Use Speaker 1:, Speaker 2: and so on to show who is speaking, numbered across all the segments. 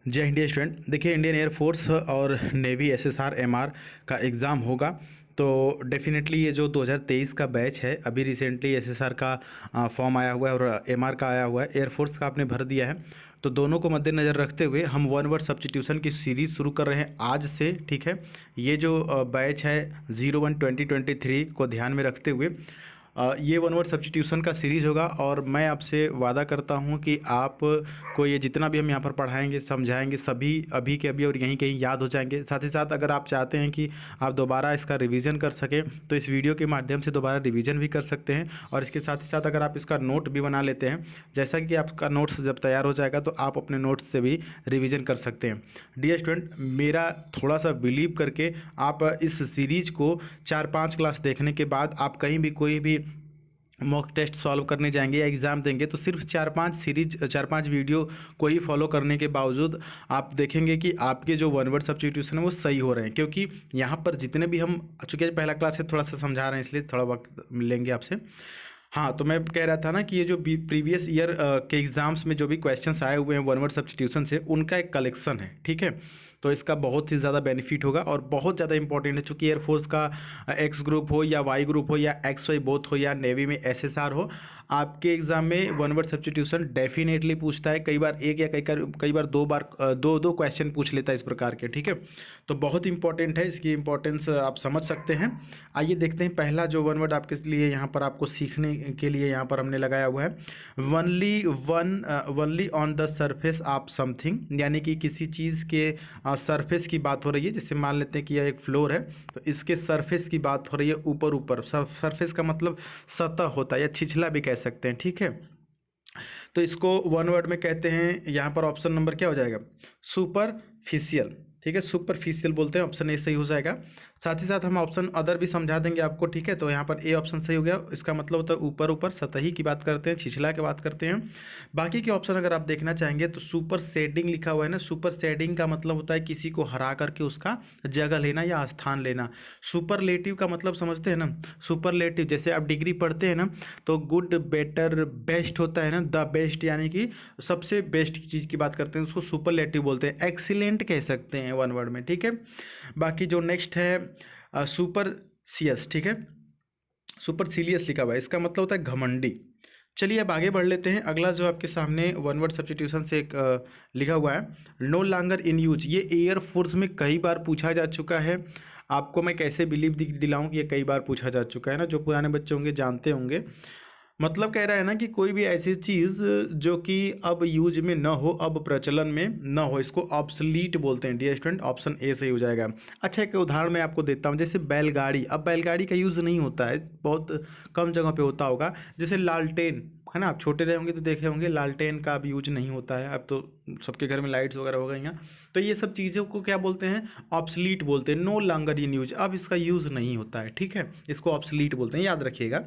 Speaker 1: जय हिंद स्टूडेंट। देखिए, Indian air force और नेवी एसएसआर एमआर का एग्ज़ाम होगा। तो डेफिनेटली ये जो 2023 का बैच है, अभी रिसेंटली एसएसआर का फॉर्म आया हुआ है और एमआर का आया हुआ है, एयरफोर्स का आपने भर दिया है। तो दोनों को मद्देनज़र रखते हुए हम वन वर्ड सब्स्टिट्यूशन की सीरीज़ शुरू कर रहे हैं आज से। ठीक है, ये जो बैच है 01/2023 को ध्यान में रखते हुए ये वन वर्ड सब्स्टिट्यूशन का सीरीज़ होगा। और मैं आपसे वादा करता हूँ कि आप को ये जितना भी हम यहाँ पर पढ़ाएंगे समझाएंगे सभी अभी के अभी और यहीं कहीं याद हो जाएंगे। साथ ही साथ अगर आप चाहते हैं कि आप दोबारा इसका रिवीजन कर सकें तो इस वीडियो के माध्यम से दोबारा रिवीजन भी कर सकते हैं। और इसके साथ ही साथ अगर आप इसका नोट भी बना लेते हैं, जैसा कि आपका नोट्स जब तैयार हो जाएगा तो आप अपने नोट्स से भी रिवीजन कर सकते हैं। डियर स्टूडेंट, मेरा थोड़ा सा बिलीव करके आप इस सीरीज को 4-5 क्लास देखने के बाद आप कहीं भी कोई भी मॉक टेस्ट सॉल्व करने जाएंगे या एग्ज़ाम देंगे तो सिर्फ 4-5 वीडियो को ही फॉलो करने के बावजूद आप देखेंगे कि आपके जो वन वर्ड सब्स्टिट्यूशन है वो सही हो रहे हैं। क्योंकि यहाँ पर जितने भी हम, चूँकि पहला क्लास है थोड़ा सा समझा रहे हैं इसलिए थोड़ा वक्त लेंगे आपसे। हाँ, तो मैं कह रहा था ना कि ये जो प्रीवियस ईयर के एग्ज़ाम्स में जो भी क्वेश्चंस आए हुए हैं वन वर्ड सब्स्टिट्यूशन से, उनका एक कलेक्शन है। ठीक है, तो इसका बहुत ही ज़्यादा बेनिफिट होगा और बहुत ज़्यादा इंपॉर्टेंट है। चूँकि एयरफोर्स का एक्स ग्रुप हो या वाई ग्रुप हो या एक्स वाई बोथ हो या नेवी में एसएसआर हो, आपके एग्ज़ाम में वन वर्ड सब्स्टिट्यूशन डेफिनेटली पूछता है। कई बार एक या कई बार दो क्वेश्चन पूछ लेता है इस प्रकार के। ठीक है, तो बहुत इंपॉर्टेंट है, इसकी इंपॉर्टेंस आप समझ सकते हैं। आइए देखते हैं पहला जो वन वर्ड आपके लिए यहाँ पर आपको सीखने के लिए यहाँ पर हमने लगाया हुआ है, only on the surface of something. यानी कि किसी चीज़ के सरफेस की बात हो रही है। जैसे मान लेते हैं कि यह एक फ्लोर है तो इसके सरफेस की बात हो रही है, ऊपर ऊपर। सरफेस का मतलब सतह होता है या छिछला भी कह सकते हैं। ठीक है, तो इसको वन वर्ड में कहते हैं। यहाँ पर ऑप्शन नंबर क्या हो जाएगा? सुपरफिशियल। ठीक है, सुपरफिशियल बोलते हैं, ऑप्शन ए सही हो जाएगा। साथ ही साथ हम ऑप्शन अदर भी समझा देंगे आपको। ठीक है, तो यहाँ पर ए ऑप्शन सही हो गया। इसका मतलब होता है ऊपर ऊपर, सतही की बात करते हैं, छिछला की बात करते हैं। बाकी के ऑप्शन अगर आप देखना चाहेंगे तो सुपर सेडिंग लिखा हुआ है ना। सुपर सेडिंग का मतलब होता है किसी को हरा करके उसका जगह लेना या स्थान लेना। सुपरलेटिव का मतलब समझते हैं ना? सुपरलेटिव जैसे आप डिग्री पढ़ते हैं ना, तो गुड, बेटर, बेस्ट होता है ना। द बेस्ट यानी कि सबसे बेस्ट चीज़ की बात करते हैं, उसको सुपरलेटिव बोलते हैं। एक्सीलेंट कह सकते हैं वन वर्ड में। ठीक है, बाकी जो नेक्स्ट है सुपरसियस। ठीक है, सुपरसिलियस लिखा हुआ है, इसका मतलब होता है घमंडी। चलिए अब आगे बढ़ लेते हैं। अगला जो आपके सामने वन वर्ड सब्स्टिट्यूशन से एक लिखा हुआ है, नो लॉन्गर इन यूज। ये एयरफोर्स में कई बार पूछा जा चुका है। आपको मैं कैसे बिलीव दिलाऊं कि ये कई बार पूछा जा चुका है ना। जो पुराने बच्चे होंगे जानते होंगे। मतलब कह रहा है ना कि कोई भी ऐसी चीज़ जो कि अब यूज में न हो, अब प्रचलन में न हो, इसको ऑब्सलीट बोलते हैं। डियर स्टूडेंट, ऑप्शन ए सही हो जाएगा। अच्छा, एक उदाहरण मैं आपको देता हूँ। जैसे बैलगाड़ी, अब बैलगाड़ी का यूज़ नहीं होता है, बहुत कम जगह पे होता होगा। जैसे लालटेन है ना, आप छोटे रहे होंगे तो देखे होंगे, लालटेन का अब यूज नहीं होता है। अब तो सबके घर में लाइट्स वगैरह हो गई हैं। तो ये सब चीज़ों को क्या बोलते हैं? ऑब्सलीट बोलते हैं। नो लॉन्गर इन यूज, अब इसका यूज़ नहीं होता है। ठीक है, इसको ऑब्सलीट बोलते हैं, याद रखिएगा।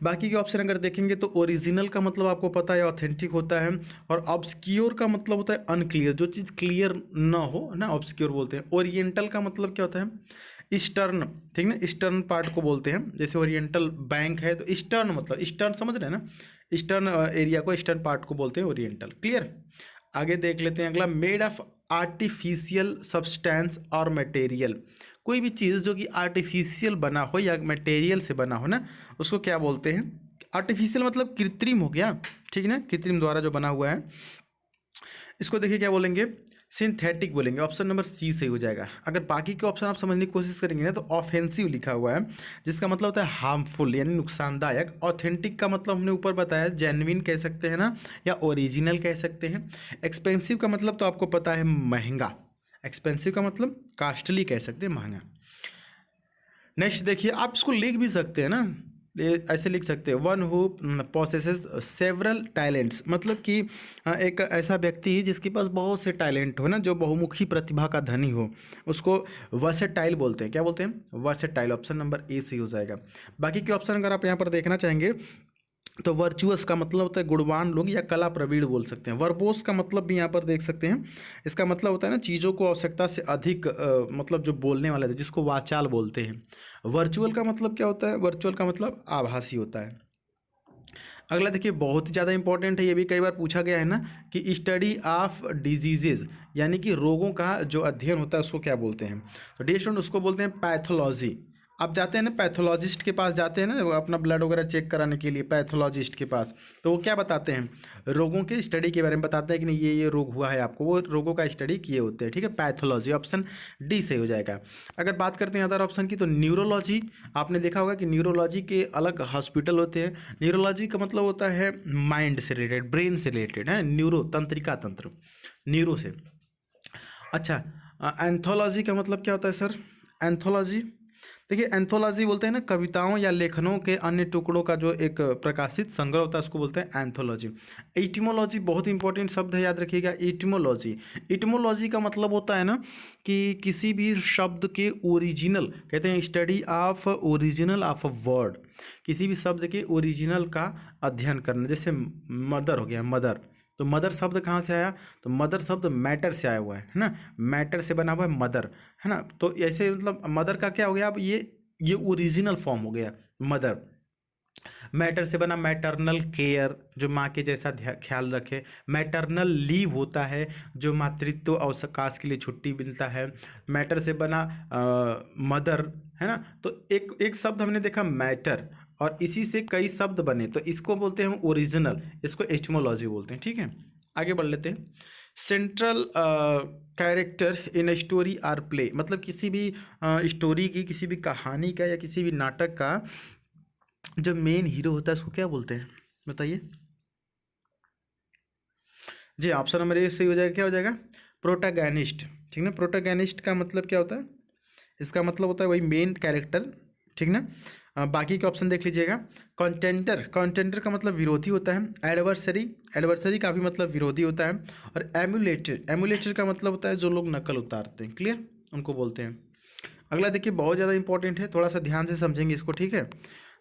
Speaker 1: बाकी के ऑप्शन अगर देखेंगे तो ओरिजिनल का मतलब आपको पता है ऑथेंटिक होता है। और ऑब्सक्योर का मतलब होता है अनक्लियर, जो चीज़ क्लियर ना हो ना, ऑब्सक्योर बोलते हैं। ओरिएंटल का मतलब क्या होता है? ईस्टर्न। ठीक ना, ईस्टर्न पार्ट को बोलते हैं। जैसे ओरिएंटल बैंक है तो ईस्टर्न मतलब ईस्टर्न, समझ रहे हैं ना? ईस्टर्न एरिया को, ईस्टर्न पार्ट को बोलते हैं ओरिएंटल। क्लियर? आगे देख लेते हैं अगला, मेड ऑफ आर्टिफिशियल सब्सटेंस और मटेरियल। कोई भी चीज़ जो कि आर्टिफिशियल बना हो या मटेरियल से बना हो ना, उसको क्या बोलते हैं? आर्टिफिशियल मतलब कृत्रिम हो गया। ठीक है ना, कृत्रिम द्वारा जो बना हुआ है, इसको देखिए क्या बोलेंगे? सिंथेटिक बोलेंगे। ऑप्शन नंबर सी सही हो जाएगा। अगर बाकी के ऑप्शन आप समझने की कोशिश करेंगे ना तो ऑफेंसिव लिखा हुआ है, जिसका मतलब होता है हार्मफुल यानी नुकसानदायक। ऑथेंटिक का मतलब हमने ऊपर बताया, जेन्युइन कह सकते हैं ना, या ओरिजिनल कह सकते हैं। एक्सपेंसिव का मतलब तो आपको पता है, महंगा। एक्सपेंसिव का मतलब कास्टली कह सकते हैं, महंगा। नेक्स्ट देखिए, आप इसको लिख भी सकते हैं ना, ऐसे लिख सकते हैं, one who possesses several talents. मतलब कि एक ऐसा व्यक्ति जिसके पास बहुत से टैलेंट हो ना, जो बहुमुखी प्रतिभा का धनी हो, उसको वर्सेटाइल बोलते हैं। क्या बोलते हैं? वर्सेटाइल। ऑप्शन नंबर ए सही हो जाएगा। बाकी के ऑप्शन अगर आप यहाँ पर देखना चाहेंगे तो वर्चुअस का मतलब होता है गुणवान लोग या कला प्रवीण बोल सकते हैं। वर्बोस का मतलब भी यहाँ पर देख सकते हैं, इसका मतलब होता है ना चीज़ों को आवश्यकता से अधिक मतलब जो बोलने वाला है, जिसको वाचाल बोलते हैं। वर्चुअल का मतलब क्या होता है? वर्चुअल का मतलब आभासी होता है। अगला देखिए बहुत ही ज़्यादा इंपॉर्टेंट है, ये भी कई बार पूछा गया है ना कि स्टडी ऑफ डिजीजेज यानी कि रोगों का जो अध्ययन होता है उसको क्या बोलते हैं। तो डियर स्टूडेंट उसको बोलते हैं पैथोलॉजी। आप जाते हैं ना पैथोलॉजिस्ट के पास जाते हैं ना, वो अपना ब्लड वगैरह चेक कराने के लिए पैथोलॉजिस्ट के पास, तो वो क्या बताते हैं, रोगों के स्टडी के बारे में बताते हैं कि नहीं ये रोग हुआ है आपको, वो रोगों का स्टडी किए होते हैं। ठीक है, पैथोलॉजी ऑप्शन डी सही हो जाएगा। अगर बात करते हैं अदर ऑप्शन की तो न्यूरोलॉजी, आपने देखा होगा कि न्यूरोलॉजी के अलग हॉस्पिटल होते हैं। न्यूरोलॉजी का मतलब होता है माइंड से रिलेटेड, ब्रेन से रिलेटेड है, न्यूरो तंत्रिका तंत्र, न्यूरो से। अच्छा, एंथोलॉजी का मतलब क्या होता है सर? एंथोलॉजी देखिए, एंथोलॉजी बोलते हैं ना कविताओं या लेखनों के अन्य टुकड़ों का जो एक प्रकाशित संग्रह होता है उसको बोलते हैं एंथोलॉजी। इटिमोलॉजी बहुत इंपॉर्टेंट शब्द है, याद रखिएगा। इटिमोलॉजी, इटिमोलॉजी का मतलब होता है ना कि किसी भी शब्द के ओरिजिनल, कहते हैं study of original of a word, किसी भी शब्द के ओरिजिनल का अध्ययन करना। जैसे मदर हो गया, मदर, तो मदर शब्द कहाँ से आया? तो मदर शब्द मैटर से आया हुआ है ना, मैटर से बना हुआ है मदर, है ना। तो ऐसे मतलब मदर का क्या हो गया अब, ये ओरिजिनल फॉर्म हो गया मदर। मैटर से बना मैटरनल केयर, जो माँ के जैसा ख्याल रखे। मैटरनल लीव होता है जो मातृत्व अवकाश के लिए छुट्टी मिलता है। मैटर से बना मदर, है ना। तो एक एक शब्द हमने देखा मैटर, और इसी से कई शब्द बने, तो इसको बोलते हैं हम ओरिजिनल, इसको एस्टिमोलॉजी बोलते हैं। ठीक है, आगे बढ़ लेते हैं। Central character in story are play, मतलब किसी भी स्टोरी की, किसी भी कहानी का या किसी भी नाटक का जो मेन हीरो होता है उसको क्या बोलते हैं, बताइए जी। ऑप्शन नंबर ए सही हो जाएगा, क्या हो जाएगा? प्रोटागैनिस्ट। ठीक ना, प्रोटागैनिस्ट का मतलब क्या होता है? इसका मतलब होता है वही मेन कैरेक्टर। ठीक ना। बाकी के ऑप्शन देख लीजिएगा। कॉन्टेंटर, कॉन्टेंटर का मतलब विरोधी होता है। एडवर्सरी, एडवर्सरी का भी मतलब विरोधी होता है। और एमुलेटर, एमुलेटर का मतलब होता है जो लोग नकल उतारते हैं, क्लियर, उनको बोलते हैं। अगला देखिए बहुत ज़्यादा इंपॉर्टेंट है, थोड़ा सा ध्यान से समझेंगे इसको। ठीक है,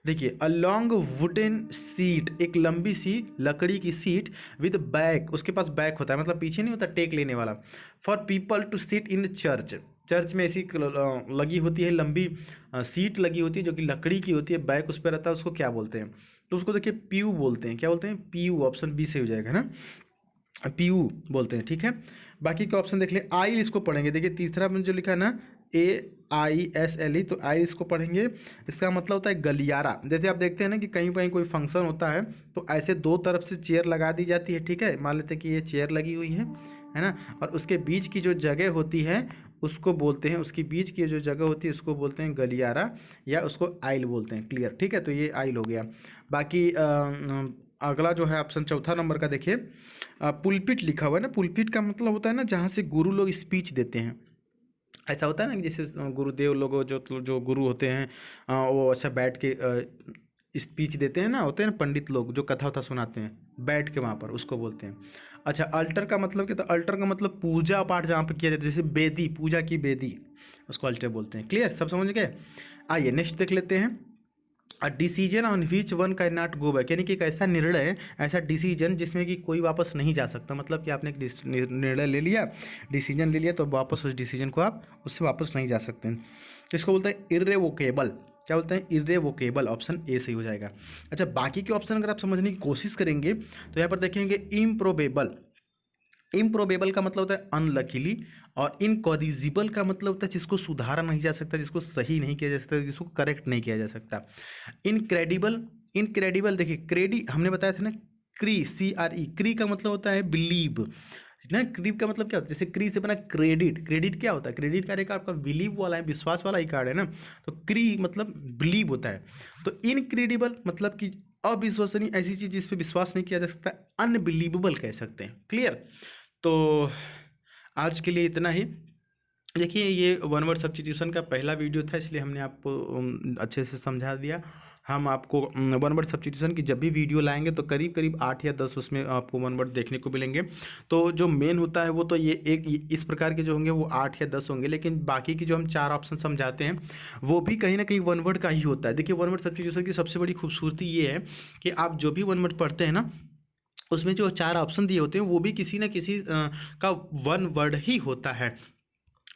Speaker 1: देखिए अ लॉन्ग वुडन सीट, एक लंबी सी लकड़ी की सीट विद बैक, उसके पास बैक होता है, मतलब पीछे नहीं होता टेक लेने वाला, for people to seat in church. Church में ऐसी लगी होती है लंबी सीट लगी होती है जो कि लकड़ी की होती है, बैक उस पर रहता है, उसको क्या बोलते हैं? तो उसको देखिए पीयू बोलते हैं। क्या बोलते हैं? पीयू, ऑप्शन बी से हो जाएगा ना, पीयू बोलते हैं। ठीक है, बाकी के ऑप्शन देख ले। आइल इसको पढ़ेंगे, देखिए तीसरा में जो लिखा है ना AISLE, तो आई इसको पढ़ेंगे। इसका मतलब होता है गलियारा। जैसे आप देखते हैं ना कि कहीं कहीं कोई फंक्शन होता है तो ऐसे दो तरफ से चेयर लगा दी जाती है। ठीक है, मान लेते हैं कि ये चेयर लगी हुई है ना, और उसके बीच की जो जगह होती है उसको बोलते हैं, उसकी बीच की जो जगह होती है उसको बोलते हैं गलियारा, या उसको आइल बोलते हैं। क्लियर, ठीक है, तो ये आइल हो गया। बाकी अगला जो है ऑप्शन चौथा नंबर का देखिए, पुलपिट लिखा हुआ है ना। पुलपिट का मतलब होता है ना जहाँ से गुरु लोग स्पीच देते हैं। ऐसा होता है ना कि जैसे गुरुदेव लोग, जो गुरु होते हैं वो ऐसा बैठ के स्पीच देते हैं ना, होते हैं ना पंडित लोग जो कथा वथा सुनाते हैं बैठ के वहाँ पर, उसको बोलते हैं। अच्छा, अल्टर का मतलब क्या? तो अल्टर का मतलब पूजा पाठ जहाँ पर किया जाता है, जैसे बेदी, पूजा की बेदी, उसको अल्टर बोलते हैं। क्लियर, सब समझ गए? आइए नेक्स्ट देख लेते हैं। A decision on which one can not go back, यानी कि एक ऐसा निर्णय, ऐसा डिसीजन जिसमें कि कोई वापस नहीं जा सकता। मतलब कि आपने एक निर्णय ले लिया, डिसीजन ले लिया, तो वापस उस डिसीजन को आप उससे वापस नहीं जा सकते हैं। तो इसको बोलते हैं इर्रेवोकेबल। क्या बोलते हैं? इर्रेवोकेबल, ऑप्शन ए सही हो जाएगा। अच्छा, बाकी के ऑप्शन अगर आप समझने की कोशिश करेंगे तो यहाँ पर देखेंगे इम्प्रोबेबल। इम्प्रोबेबल का मतलब होता है अनलकीली, और इनकॉरिजिबल का मतलब होता है जिसको सुधारा नहीं जा सकता, जिसको सही नहीं किया जा सकता, जिसको करेक्ट नहीं किया जा सकता। इनक्रेडिबल, इनक्रेडिबल देखिए, क्रेडी हमने बताया था ना, CRE, क्री का मतलब होता है बिलीव ना। क्रीब का मतलब क्या होता है? जैसे क्री से बना क्रेडिट, क्रेडिट क्या होता है? क्रेडिट कार्ड एक आपका बिलीव वाला है, विश्वास वाला ही कार्ड है ना, तो क्री मतलब बिलीव होता है। तो इनक्रेडिबल मतलब कि अविश्वसनीय, ऐसी चीज़ जिस पे विश्वास नहीं किया जा सकता, अनबिलीवेबल कह सकते हैं। क्लियर, तो आज के लिए इतना ही। देखिए ये वन वर्ड सब्स्टिट्यूशन का पहला वीडियो था, इसलिए हमने आपको अच्छे से समझा दिया। हम आपको वन वर्ड सब्स्टिट्यूशन की जब भी वीडियो लाएंगे तो करीब करीब 8 या 10 उसमें आपको वन वर्ड देखने को मिलेंगे। तो जो मेन होता है वो तो ये इस प्रकार के जो होंगे वो 8 या 10 होंगे, लेकिन बाकी की जो हम 4 ऑप्शन समझाते हैं वो भी कहीं ना कहीं वन वर्ड का ही होता है। देखिए वन वर्ड सब्स्टिट्यूशन की सबसे बड़ी खूबसूरती ये है कि आप जो भी वन वर्ड पढ़ते हैं ना, उसमें जो 4 ऑप्शन दिए होते हैं वो भी किसी न किसी का वन वर्ड ही होता है।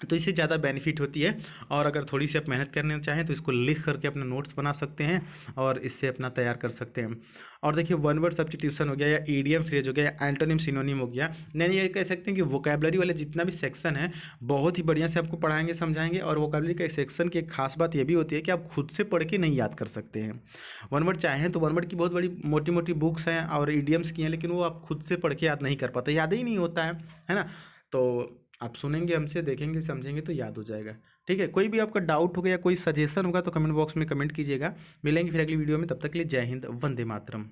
Speaker 1: तो इससे ज़्यादा बेनिफिट होती है। और अगर थोड़ी सी आप मेहनत करना चाहें तो इसको लिख करके अपना नोट्स बना सकते हैं और इससे अपना तैयार कर सकते हैं। और देखिए वन वर्ड सब्स्टिट्यूशन हो गया या ईडियम फ्रेज हो गया या एंटोनिम सिनोनिम हो गया, यानी ये कह सकते हैं कि वोकेबलरी वाले जितना भी सेक्शन है बहुत ही बढ़िया से आपको पढ़ाएंगे समझाएंगे। और वोकेबलरी के सेक्शन की एक खास बात ये भी होती है कि आप खुद से पढ़ के नहीं याद कर सकते हैं। वन वर्ड चाहें तो वन वर्ड की बहुत बड़ी मोटी मोटी बुक्स हैं और ईडियम्स की हैं, लेकिन वो आप खुद से पढ़ के याद नहीं कर पाते, याद ही नहीं होता है ना। तो आप सुनेंगे हमसे, देखेंगे समझेंगे तो याद हो जाएगा। ठीक है, कोई भी आपका डाउट होगा या कोई सजेशन होगा तो कमेंट बॉक्स में कमेंट कीजिएगा। मिलेंगे फिर अगली वीडियो में, तब तक के लिए जय हिंद, वंदे मातरम।